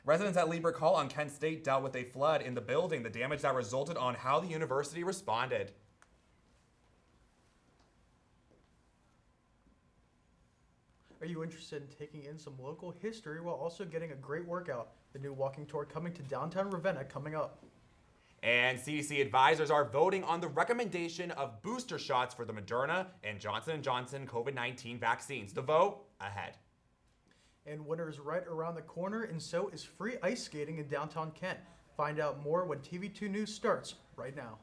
Residents at Lieberg Hall on Kent State dealt with a flood in the building, the damage that resulted on how the university responded. Are you interested in taking in some local history while also getting a great workout? The new walking tour coming to downtown Ravenna coming up. And CDC advisors are voting on the recommendation of booster shots for the Moderna and Johnson & Johnson COVID-19 vaccines. The vote ahead. And winter is right around the corner, and so is free ice skating in downtown Kent. Find out more when TV2 News starts right now.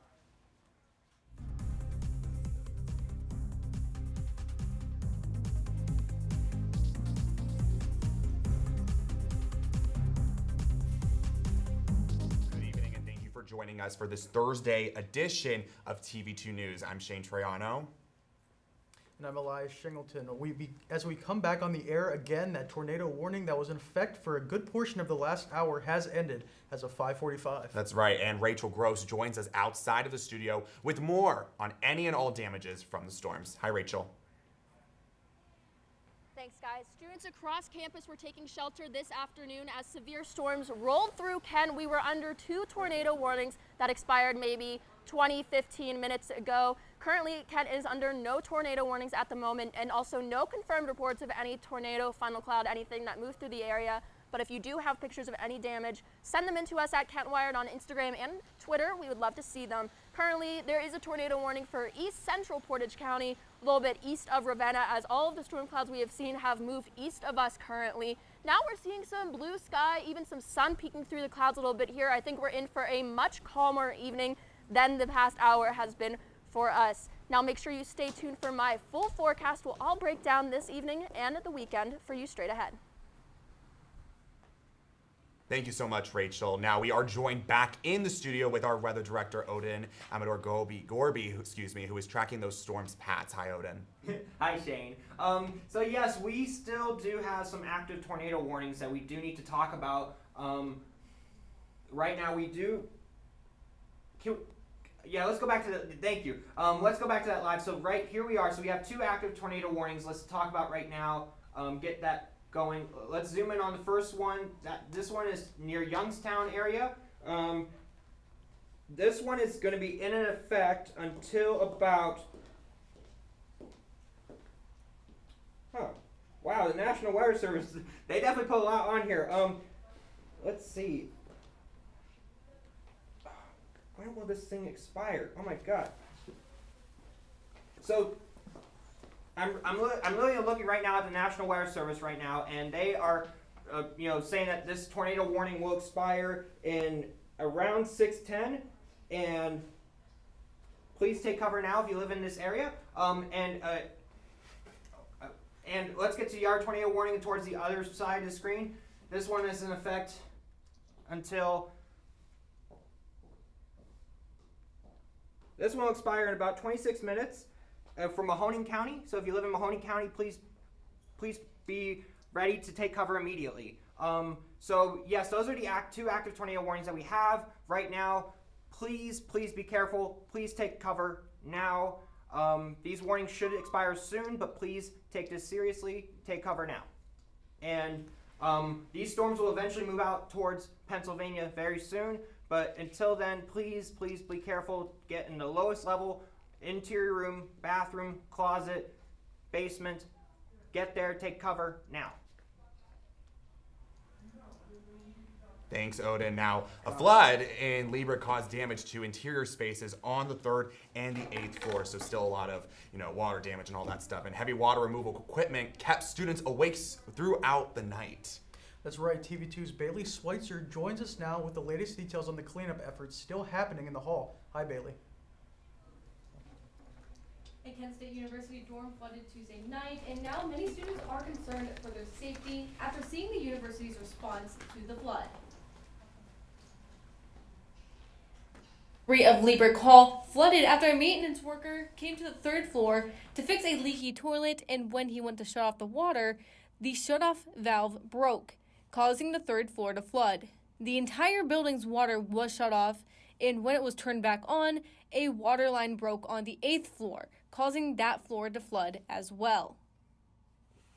Joining us for this Thursday edition of TV2 News. I'm Troyano. And I'm Elias Shingleton. As we come back on the air again, that tornado warning that was in effect for a good portion of the last hour has ended as of 5:45. That's right, and Rachel Gross joins us outside of the studio with more on any and all damages from the storms. Hi, Rachel. Thanks, guys. Students across campus were taking shelter this afternoon as severe storms rolled through Kent. We were under 2 tornado warnings that expired maybe 15 minutes ago. Currently, Kent is under no tornado warnings at the moment, and also no confirmed reports of any tornado, funnel cloud, anything that moved through the area. But if you do have pictures of any damage, send them in to us at KentWired on Instagram and Twitter. We would love to see them. Currently, there is a tornado warning for East Central Portage County, a little bit east of Ravenna, as all of the storm clouds we have seen have moved east of us currently. Now we're seeing some blue sky, even some sun peeking through the clouds a little bit here. I think we're in for a much calmer evening than the past hour has been for us. Now make sure you stay tuned for my full forecast. We'll all break down this evening and at the weekend for you straight ahead. Thank you so much, Rachel. Now we are joined back in the studio with our weather director, Odin Amador-Gorby, who is tracking those storms' paths. Hi, Odin. Hi, Shane. So yes, we still do have some active tornado warnings that we do need to talk about. Right now we do. Let's go back to thank you. Let's go back to that live. So right here we are. So we have 2 active tornado warnings. Let's talk about right now. Get that going. Let's zoom in on the first one. This one is near Youngstown area. This one is going to be in effect until about. Wow, the National Weather Service, they definitely put a lot on here. Let's see. When will this thing expire? Oh my God. So I'm literally looking right now at the National Weather Service right now, and they are, saying that this tornado warning will expire in around 6:10, and please take cover now if you live in this area. And let's get to our tornado warning towards the other side of the screen. This one is in effect until. This one will expire in about 26 minutes from Mahoning County. So if you live in Mahoning County, please be ready to take cover immediately. So yes, those are the 2 active tornado warnings that we have right now. Please be careful. Please take cover now. These warnings should expire soon, but please take this seriously. Take cover now. And these storms will eventually move out towards Pennsylvania very soon. But until then, please be careful. Get in the lowest level, interior room, bathroom, closet, basement. Get there, take cover now. Thanks, Odin. Now, a flood in Lieberg caused damage to interior spaces on the 3rd and the 8th floor. So still a lot of, water damage and all that stuff. And heavy water removal equipment kept students awake throughout the night. That's right, TV2's Baylee Sweitzer joins us now with the latest details on the cleanup efforts still happening in the hall. Hi, Baylee. A Kent State University dorm flooded Tuesday night, and now many students are concerned for their safety after seeing the university's response to the flood. Of Lieberg Hall flooded after a maintenance worker came to the 3rd floor to fix a leaky toilet, and when he went to shut off the water, the shut-off valve broke, causing the 3rd floor to flood. The entire building's water was shut off, and when it was turned back on, a water line broke on the 8th floor, causing that floor to flood as well.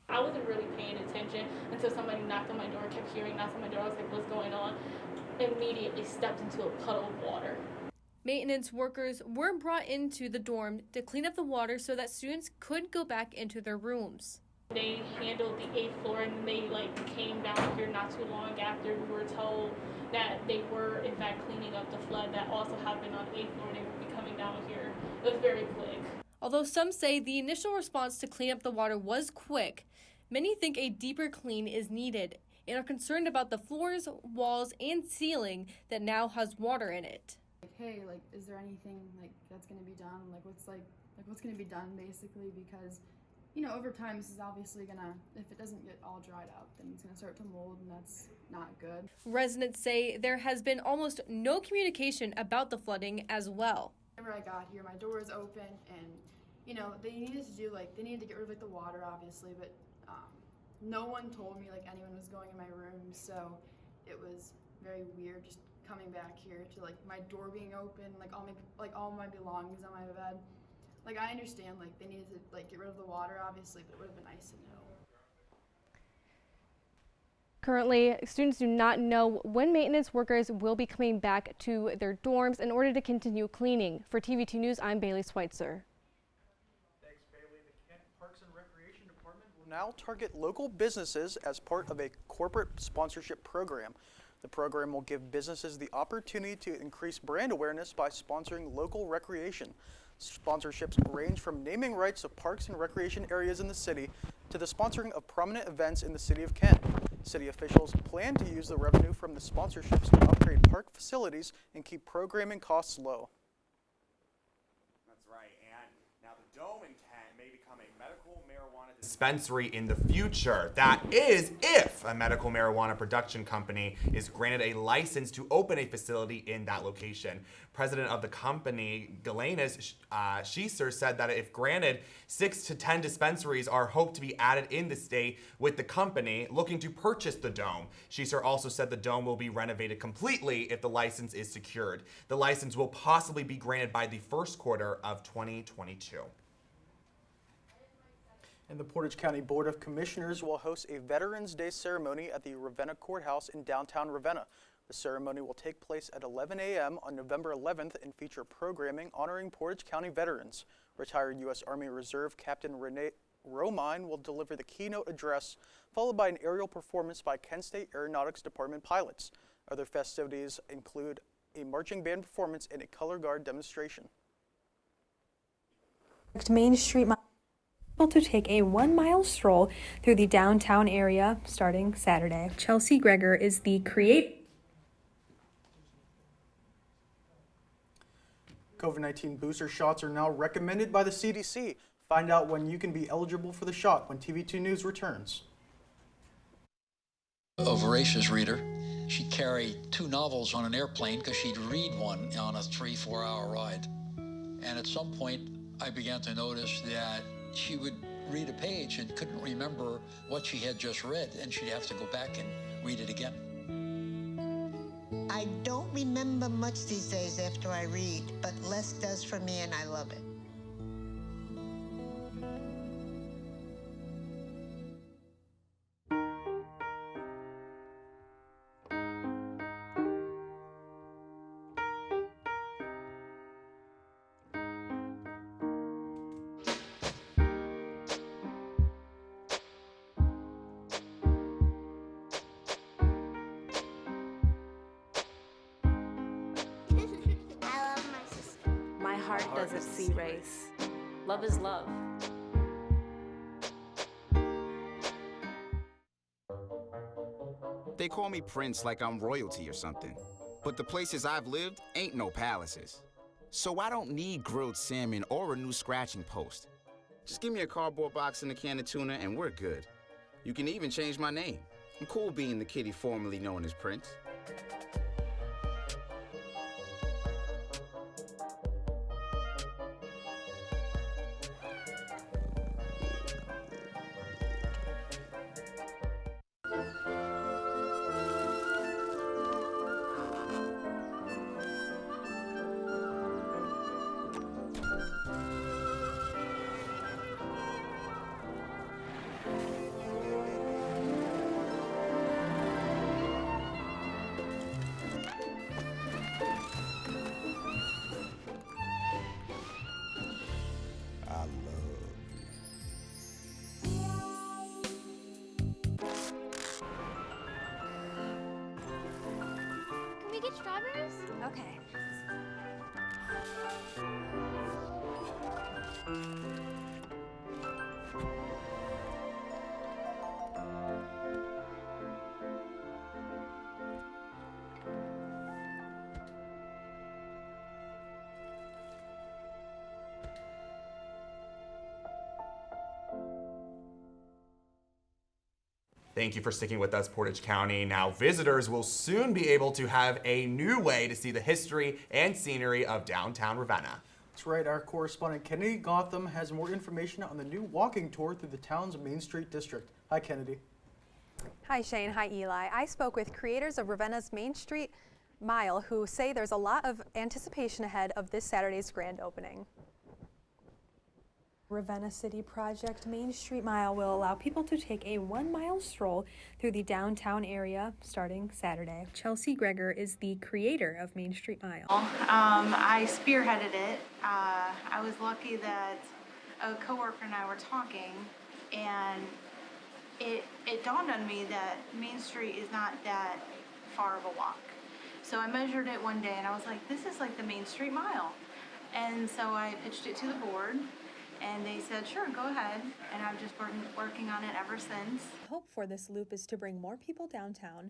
I wasn't really paying attention attention until somebody knocked on my door, kept hearing knocks on my door. I was like, what's going on? Immediately stepped into a puddle of water. Maintenance workers were brought into the dorm to clean up the water so that students could go back into their rooms. They handled the 8th floor, and they came down here not too long after we were told that they were in fact cleaning up the flood that also happened on 8th floor. They would be coming down here. It was very quick. Although some say the initial response to clean up the water was quick, many think a deeper clean is needed and are concerned about the floors, walls, and ceiling that now has water in it. Hey, is there anything that's going to be done? What's going to be done basically, because over time this is obviously gonna, if it doesn't get all dried up, then it's gonna start to mold, and that's not good. Residents say there has been almost no communication about the flooding as well. Whenever I got here, my door was open, and they needed to do they needed to get rid of the water, obviously, but no one told me anyone was going in my room, so it was very weird just coming back here to my door being open, all my belongings on my bed. I understand they needed to get rid of the water, obviously, but it would have been nice to know. Currently, students do not know when maintenance workers will be coming back to their dorms in order to continue cleaning. For TV2 News, I'm Baylee Sweitzer. Thanks, Baylee. The Kent Parks and Recreation Department will now target local businesses as part of a corporate sponsorship program. The program will give businesses the opportunity to increase brand awareness by sponsoring local recreation. Sponsorships range from naming rights of parks and recreation areas in the city to the sponsoring of prominent events in the city of Kent. City officials plan to use the revenue from the sponsorships to upgrade park facilities and keep programming costs low. That's right, and now the Dome in Kent may become a medical marijuana dispensary in the future. That is if a medical marijuana production company is granted a license to open a facility in that location. President of the company, Elias, Sweitzer, said that if granted, 6 to 10 dispensaries are hoped to be added in the state, with the company looking to purchase the Dome. Sweitzer also said the Dome will be renovated completely if the license is secured. The license will possibly be granted by the first quarter of 2022. And the Portage County Board of Commissioners will host a Veterans Day ceremony at the Ravenna Courthouse in downtown Ravenna. The ceremony will take place at 11 a.m. on November 11th and feature programming honoring Portage County veterans. Retired U.S. Army Reserve Captain Renee Romine will deliver the keynote address, followed by an aerial performance by Kent State Aeronautics Department pilots. Other festivities include a marching band performance and a color guard demonstration. Main Street to take a 1-mile stroll through the downtown area starting Saturday. Chelsea Greger is the COVID-19 booster shots are now recommended by the CDC. Find out when you can be eligible for the shot when TV2 News returns. A voracious reader. She'd carry 2 novels on an airplane because she'd read one on a 3-4 hour ride. And at some point, I began to notice that she would read a page and couldn't remember what she had just read, and she'd have to go back and read it again. I don't remember much these days after I read, but less does for me, and I love it. Heart doesn't see race. Love is love. They call me Prince like I'm royalty or something. But the places I've lived ain't no palaces. So I don't need grilled salmon or a new scratching post. Just give me a cardboard box and a can of tuna and we're good. You can even change my name. I'm cool being the kitty formerly known as Prince. get strawberries? Okay. Thank you for sticking with us, Portage County. Now, visitors will soon be able to have a new way to see the history and scenery of downtown Ravenna. That's right, our correspondent Kennedy Gotham has more information on the new walking tour through the town's Main Street district. Hi, Kennedy. Hi, Shane. Hi, Eli. I spoke with creators of Ravenna's Main Street Mile who say there's a lot of anticipation ahead of this Saturday's grand opening. Ravenna City Project Main Street Mile will allow people to take a 1-mile stroll through the downtown area starting Saturday. Chelsea Gregor is the creator of Main Street Mile. I spearheaded it. I was lucky that a coworker and I were talking, and it dawned on me that Main Street is not that far of a walk. So I measured it one day and I was like, this is like the Main Street Mile. And so I pitched it to the board. And they said, sure, go ahead. And I've just been working on it ever since. Hope for this loop is to bring more people downtown,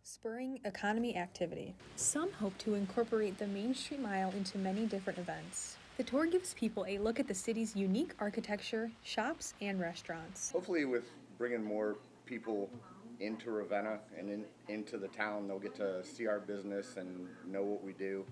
spurring economy activity. Some hope to incorporate the Main Street Mile into many different events. The tour gives people a look at the city's unique architecture, shops, and restaurants. Hopefully with bringing more people into Ravenna and into the town, they'll get to see our business and know what we do.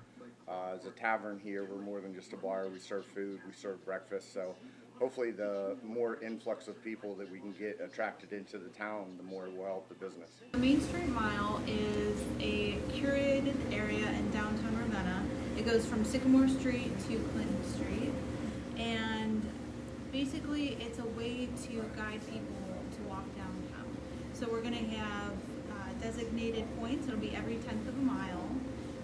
As a tavern here, we're more than just a bar. We serve food, we serve breakfast, so hopefully the more influx of people that we can get attracted into the town, the more we'll help the business. The Main Street Mile is a curated area in downtown Ravenna. It goes from Sycamore Street to Clinton Street, and basically it's a way to guide people to walk downtown. So we're going to have designated points. It'll be every 10th of a mile,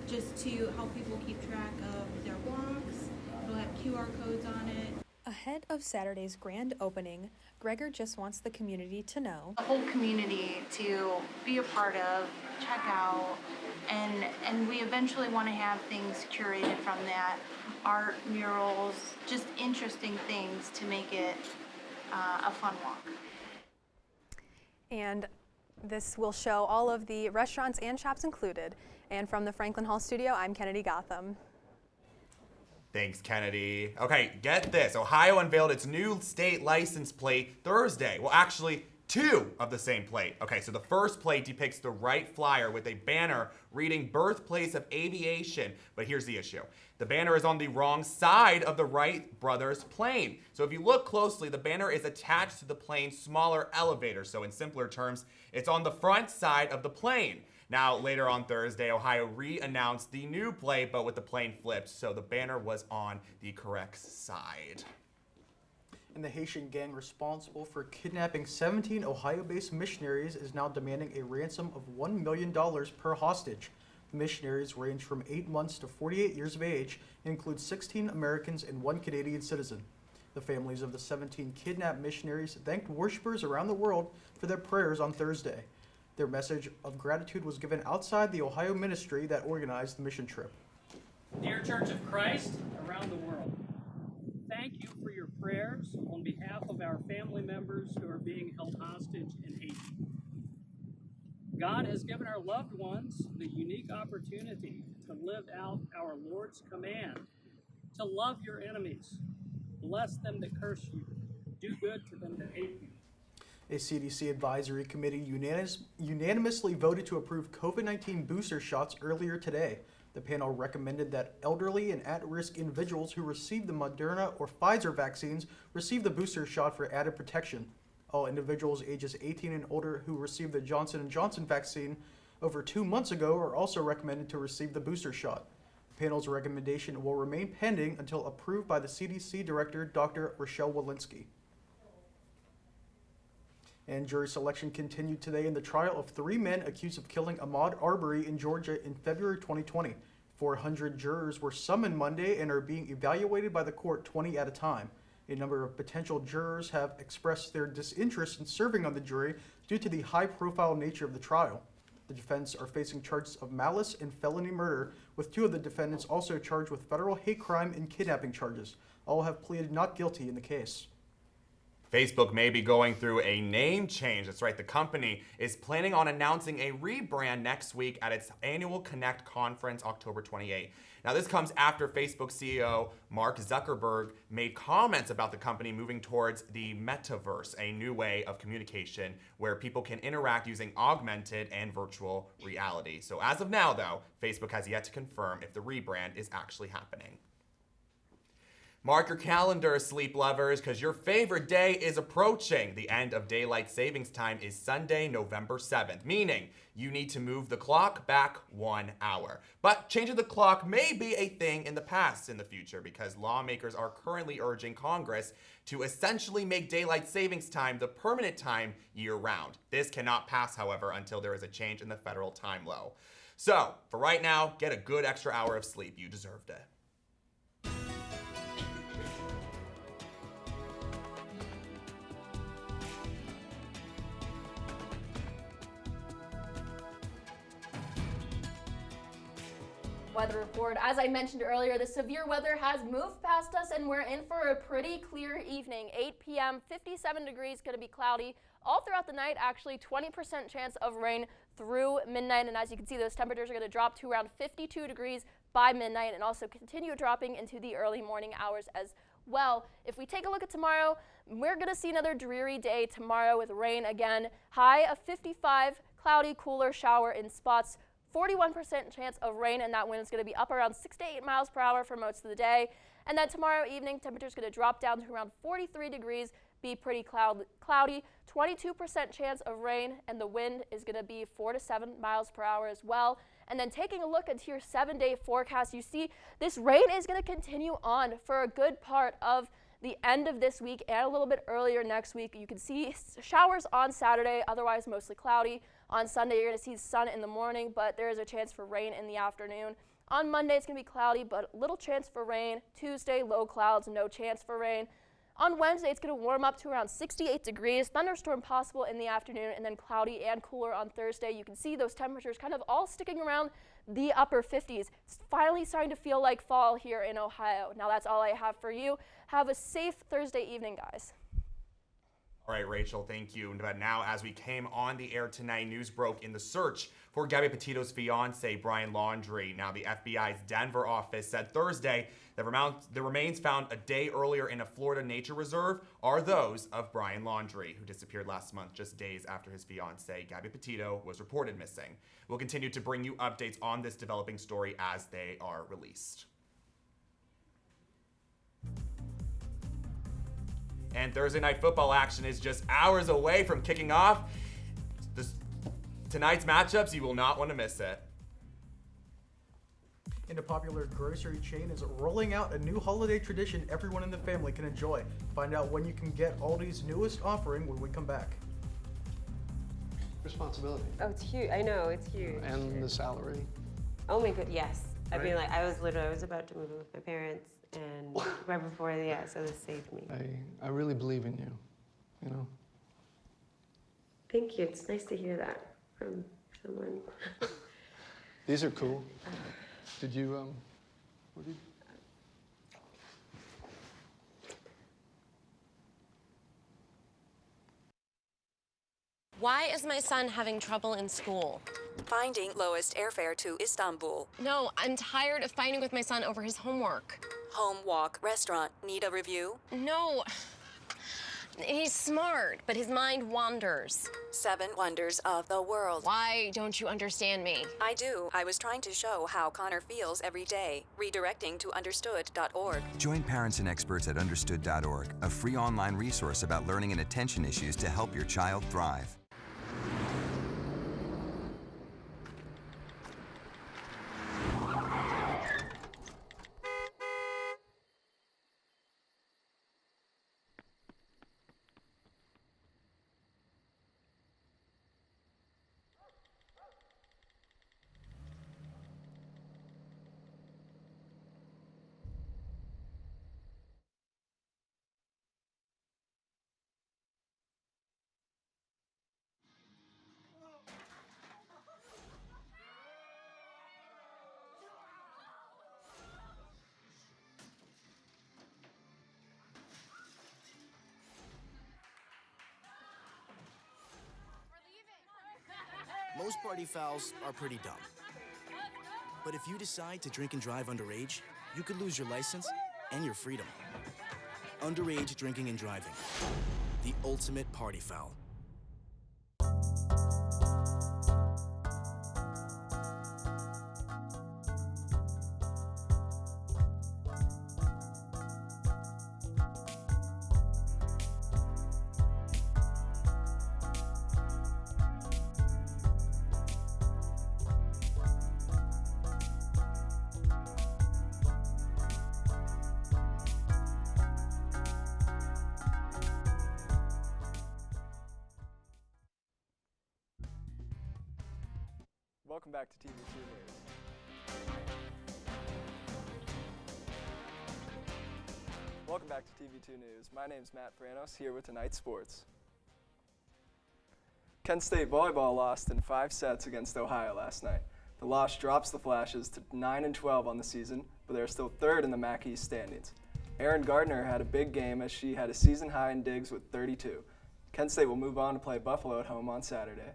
just to help people keep track of their walks. It'll have QR codes on it. Ahead of Saturday's grand opening, Gregor just wants the community to know. The whole community to be a part of, check out, and we eventually want to have things curated from that. Art, murals, just interesting things to make it a fun walk. And this will show all of the restaurants and shops included. And from the Franklin Hall studio, I'm Kennedy Gotham. Thanks, Kennedy. Okay, get this. Ohio unveiled its new state license plate Thursday. Well, actually, two of the same plate. Okay, so the first plate depicts the Wright Flyer with a banner reading Birthplace of Aviation. But here's the issue. The banner is on the wrong side of the Wright brothers' plane. So if you look closely, the banner is attached to the plane's smaller elevator. So in simpler terms, it's on the front side of the plane. Now, later on Thursday, Ohio re-announced the new plate, but with the plane flipped, so the banner was on the correct side. And the Haitian gang responsible for kidnapping 17 Ohio-based missionaries is now demanding a ransom of $1 million per hostage. The missionaries range from 8 months to 48 years of age and include 16 Americans and 1 Canadian citizen. The families of the 17 kidnapped missionaries thanked worshipers around the world for their prayers on Thursday. Their message of gratitude was given outside the Ohio ministry that organized the mission trip. Dear Church of Christ around the world, thank you for your prayers on behalf of our family members who are being held hostage in Haiti. God has given our loved ones the unique opportunity to live out our Lord's command, to love your enemies, bless them that curse you, do good to them that hate you. A CDC advisory committee unanimously voted to approve COVID-19 booster shots earlier today. The panel recommended that elderly and at-risk individuals who received the Moderna or Pfizer vaccines receive the booster shot for added protection. All individuals ages 18 and older who received the Johnson & Johnson vaccine over 2 months ago are also recommended to receive the booster shot. The panel's recommendation will remain pending until approved by the CDC Director, Dr. Rochelle Walensky. And jury selection continued today in the trial of 3 men accused of killing Amador-Gorby in Georgia in February 2020. 400 jurors were summoned Monday and are being evaluated by the court 20 at a time. A number of potential jurors have expressed their disinterest in serving on the jury due to the high-profile nature of the trial. The defense are facing charges of malice and felony murder, with 2 of the defendants also charged with federal hate crime and kidnapping charges. All have pleaded not guilty in the case. Facebook may be going through a name change. That's right, the company is planning on announcing a rebrand next week at its annual Connect conference, October 28. Now, this comes after Facebook CEO Mark Zuckerberg made comments about the company moving towards the metaverse, a new way of communication where people can interact using augmented and virtual reality. So as of now, though, Facebook has yet to confirm if the rebrand is actually happening. Mark your calendar, sleep lovers, because your favorite day is approaching. The end of daylight savings time is Sunday, November 7th, meaning you need to move the clock back 1 hour. But changing the clock may be a thing in the past in the future because lawmakers are currently urging Congress to essentially make daylight savings time the permanent time year-round. This cannot pass, however, until there is a change in the federal time law. So, for right now, get a good extra hour of sleep. You deserved it. Weather report. As I mentioned earlier, the severe weather has moved past us and we're in for a pretty clear evening. 8 p.m., 57 degrees, going to be cloudy all throughout the night. Actually, 20% chance of rain through midnight. And as you can see, those temperatures are going to drop to around 52 degrees by midnight and also continue dropping into the early morning hours as well. If we take a look at tomorrow, we're going to see another dreary day tomorrow with rain again. High of 55, cloudy, cooler, shower in spots. 41% chance of rain, and that wind is going to be up around 6 to 8 miles per hour for most of the day. And then tomorrow evening, temperature is going to drop down to around 43 degrees, be pretty cloudy, 22% chance of rain, and the wind is going to be 4 to 7 miles per hour as well. And then taking a look into your 7-day forecast, you see this rain is going to continue on for a good part of the end of this week and a little bit earlier next week. You can see showers on Saturday, otherwise mostly cloudy. On Sunday, you're going to see sun in the morning, but there is a chance for rain in the afternoon. On Monday, it's going to be cloudy, but little chance for rain. Tuesday, low clouds, no chance for rain. On Wednesday, it's going to warm up to around 68 degrees. Thunderstorm possible in the afternoon, and then cloudy and cooler on Thursday. You can see those temperatures kind of all sticking around the upper 50s. It's finally starting to feel like fall here in Ohio. Now, that's all I have for you. Have a safe Thursday evening, guys. All right, Rachel, thank you. But now, as we came on the air tonight, news broke in the search for Gabby Petito's fiance, Brian Laundrie. Now, the FBI's Denver office said Thursday that the remains found a day earlier in a Florida nature reserve are those of Brian Laundrie, who disappeared last month just days after his fiance, Gabby Petito, was reported missing. We'll continue to bring you updates on this developing story as they are released. And Thursday night football action is just hours away from kicking off. Tonight's matchups, you will not want to miss it. And a popular grocery chain is rolling out a new holiday tradition everyone in the family can enjoy. Find out when you can get Aldi's newest offering when we come back. Responsibility. Oh, it's huge. I know, it's huge. And the salary. Oh my good, yes. Right? I mean, like, I was about to move in with my parents, and right before, yeah, so this saved me. I really believe in you, you know? Thank you. It's nice to hear that from someone. These are cool. Did you, what did you? Why is my son having trouble in school? Finding lowest airfare to Istanbul. No, I'm tired of fighting with my son over his homework. Home, walk, restaurant. Need a review? No. He's smart, but his mind wanders. 7 wonders of the world. Why don't you understand me? I do. I was trying to show how Connor feels every day. Redirecting to understood.org. Join parents and experts at understood.org, a free online resource about learning and attention issues to help your child thrive. Most party fouls are pretty dumb. But if you decide to drink and drive underage, you could lose your license and your freedom. Underage drinking and driving. The ultimate party foul. Welcome back to TV2 News. Welcome back to TV2 News. My name's Matt Franos, here with tonight's sports. Kent State volleyball lost in 5 sets against Ohio last night. The loss drops the Flashes to 9-12 on the season, but they're still 3rd in the MAC East standings. Erin Gardner had a big game as she had a season high in digs with 32. Kent State will move on to play Buffalo at home on Saturday.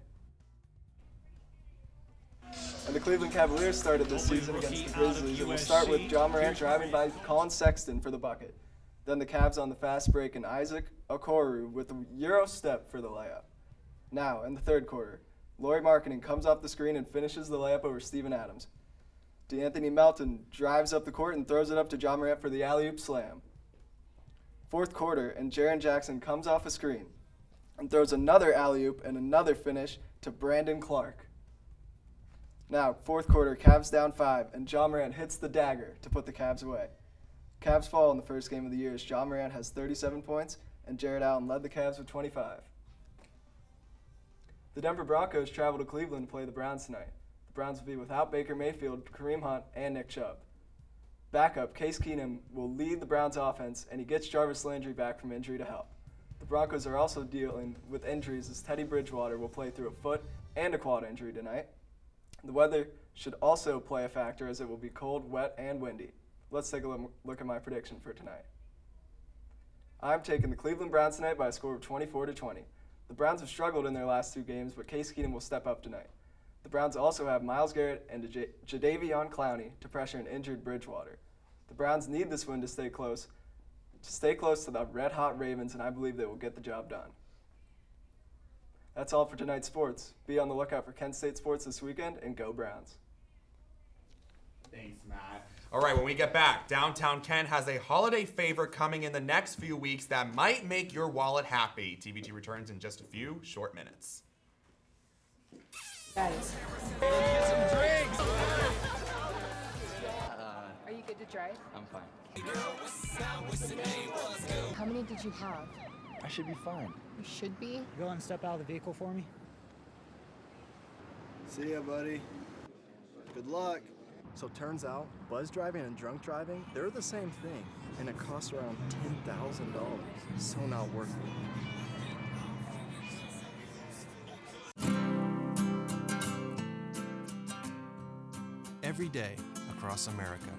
And the Cleveland Cavaliers started this season against the Grizzlies, and we'll start with John Morant driving by Colin Sexton for the bucket. Then the Cavs on the fast break and Isaac Okoro with a Euro step for the layup. Now, in the third quarter, Lauri Markkanen comes off the screen and finishes the layup over Steven Adams. DeAnthony Melton drives up the court and throws it up to John Morant for the alley-oop slam. Fourth quarter, and Jaren Jackson comes off a screen and throws another alley-oop and another finish to Brandon Clark. Now, fourth quarter, Cavs down 5, and John Morant hits the dagger to put the Cavs away. Cavs fall in the first game of the year as John Morant has 37 points, and Jared Allen led the Cavs with 25. The Denver Broncos travel to Cleveland to play the Browns tonight. The Browns will be without Baker Mayfield, Kareem Hunt, and Nick Chubb. Backup, Case Keenum will lead the Browns offense, and he gets Jarvis Landry back from injury to help. The Broncos are also dealing with injuries as Teddy Bridgewater will play through a foot and a quad injury tonight. The weather should also play a factor as it will be cold, wet, and windy. Let's take a look at my prediction for tonight. I'm taking the Cleveland Browns tonight by a score of 24-20. The Browns have struggled in their last 2 games, but Case Keenum will step up tonight. The Browns also have Myles Garrett and Jadeveon Clowney to pressure an injured Bridgewater. The Browns need this win to stay close to the red-hot Ravens, and I believe they will get the job done. That's all for tonight's sports. Be on the lookout for Kent State sports this weekend, and go Browns. Thanks, Matt. All right, when we get back, downtown Kent has a holiday favor coming in the next few weeks that might make your wallet happy. TV2 returns in just a few short minutes. Guys. Get some drinks. Are you good to drive? I'm fine. How many did you have? I should be fine. You should be. Go and step out of the vehicle for me. See ya, buddy. Good luck. So turns out, buzz driving and drunk driving, they're the same thing, and it costs around $10,000. So not worth it. Every day across America,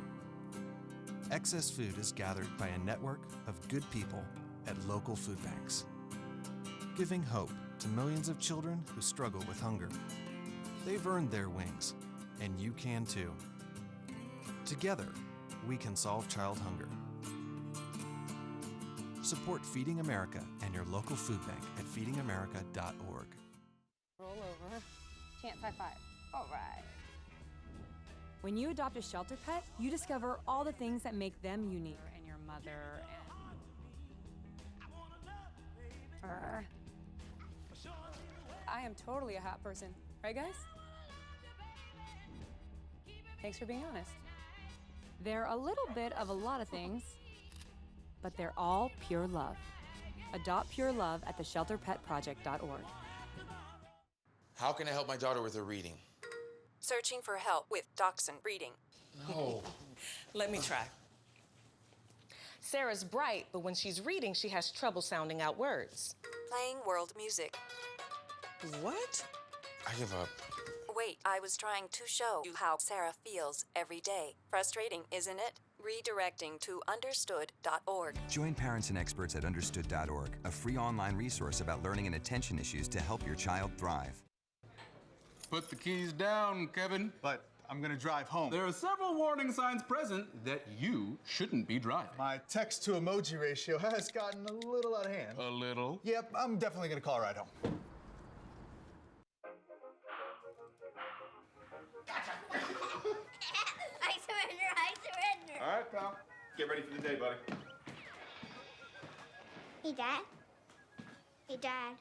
excess food is gathered by a network of good people at local food banks, giving hope to millions of children who struggle with hunger. They've earned their wings, and you can too. Together, we can solve child hunger. Support Feeding America and your local food bank at feedingamerica.org. Roll over. Chance high five. All right. When you adopt a shelter pet, you discover all the things that make them unique. And your mother and... I am totally a hot person. Right, guys? Thanks for being honest. They're a little bit of a lot of things, but they're all pure love. Adopt pure love at theshelterpetproject.org. How can I help my daughter with her reading? Searching for help with Dachshund Reading. No. Let me try. Sarah's bright, but when she's reading, she has trouble sounding out words. Playing world music. What? I give up. Wait, I was trying to show you how Sarah feels every day. Frustrating, isn't it? Redirecting to understood.org. Join parents and experts at understood.org, a free online resource about learning and attention issues to help your child thrive. Put the keys down, Kevin. But I'm gonna drive home. There are several warning signs present that you shouldn't be driving. My text to emoji ratio has gotten a little out of hand. A little? Yep, I'm definitely gonna call a ride home. I surrender. All right, pal. Get ready for the day, buddy. Hey, Dad. Hey, Dad.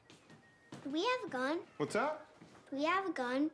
Do we have a gun? What's that? Do we have a gun?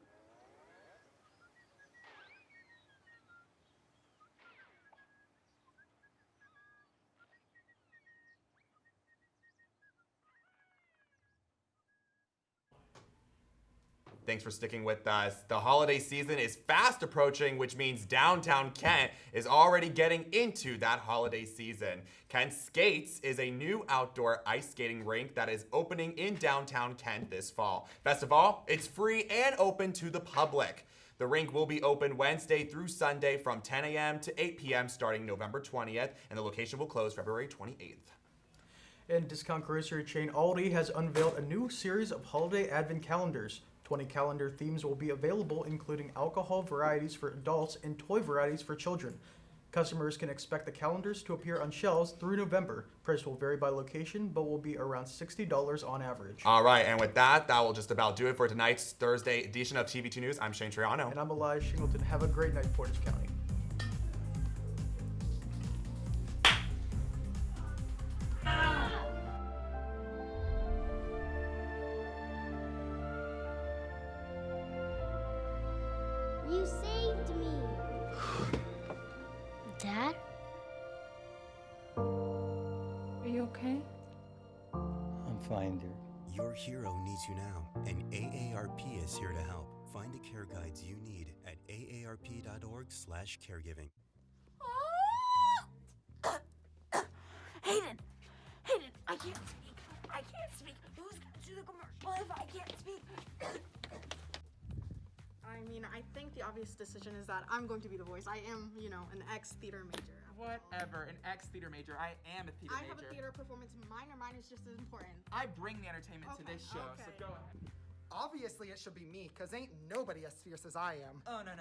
Thanks for sticking with us. The holiday season is fast approaching, which means downtown Kent is already getting into that holiday season. Kent Skates is a new outdoor ice skating rink that is opening in downtown Kent this fall. Best of all, it's free and open to the public. The rink will be open Wednesday through Sunday from 10 a.m. to 8 p.m. starting November 20th, and the location will close February 28th. And discount grocery chain Aldi has unveiled a new series of holiday advent calendars. 20 calendar themes will be available, including alcohol varieties for adults and toy varieties for children. Customers can expect the calendars to appear on shelves through November. Price will vary by location, but will be around $60 on average. All right, and with that will just about do it for tonight's Thursday edition of TV2 News. I'm Shane Troyano. And I'm Elias Shingleton. Have a great night, Portage County. You saved me. Dad? Are you okay? I'm fine, dear. Your hero needs you now, and AARP is here to help. Find the care guides you need at aarp.org/caregiving. Hayden, I can't speak. Who's gonna do the commercial if I can't speak? I mean, I think the obvious decision is that I'm going to be the voice. I am, an ex-theater major. Whatever, an ex-theater major. I am a theater major. I have a theater performance minor. Mine is just as important. I bring the entertainment to this show, so go ahead. Obviously, it should be me, because ain't nobody as fierce as I am. Oh, no.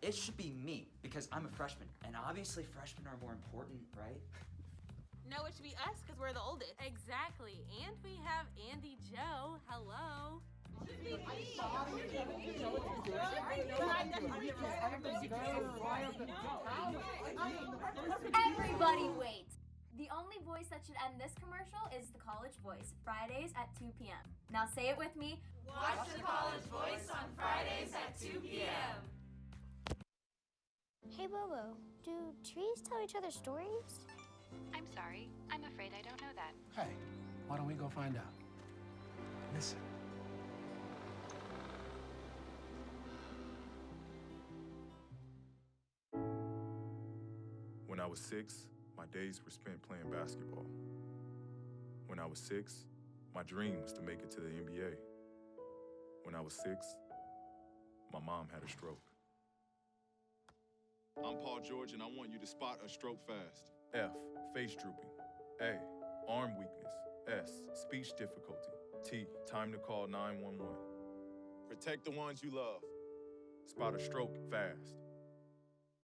It should be me, because I'm a freshman. And obviously, freshmen are more important, right? No, it should be us, because we're the oldest. Exactly. And we have Andy Joe. Hello. Everybody wait. The only voice that should end this commercial is the College Voice, Fridays at 2 p.m. Now say it with me. Watch the College Voice on Fridays at 2 p.m. Hey, Bobo, do trees tell each other stories? I'm sorry. I'm afraid I don't know that. Hey, why don't we go find out? Listen. When I was 6, my days were spent playing basketball. When I was 6, my dream was to make it to the NBA. When I was 6, my mom had a stroke. I'm Paul George, and I want you to spot a stroke fast. F, face drooping. A, arm weakness. S, speech difficulty. T, time to call 911. Protect the ones you love. Spot a stroke fast.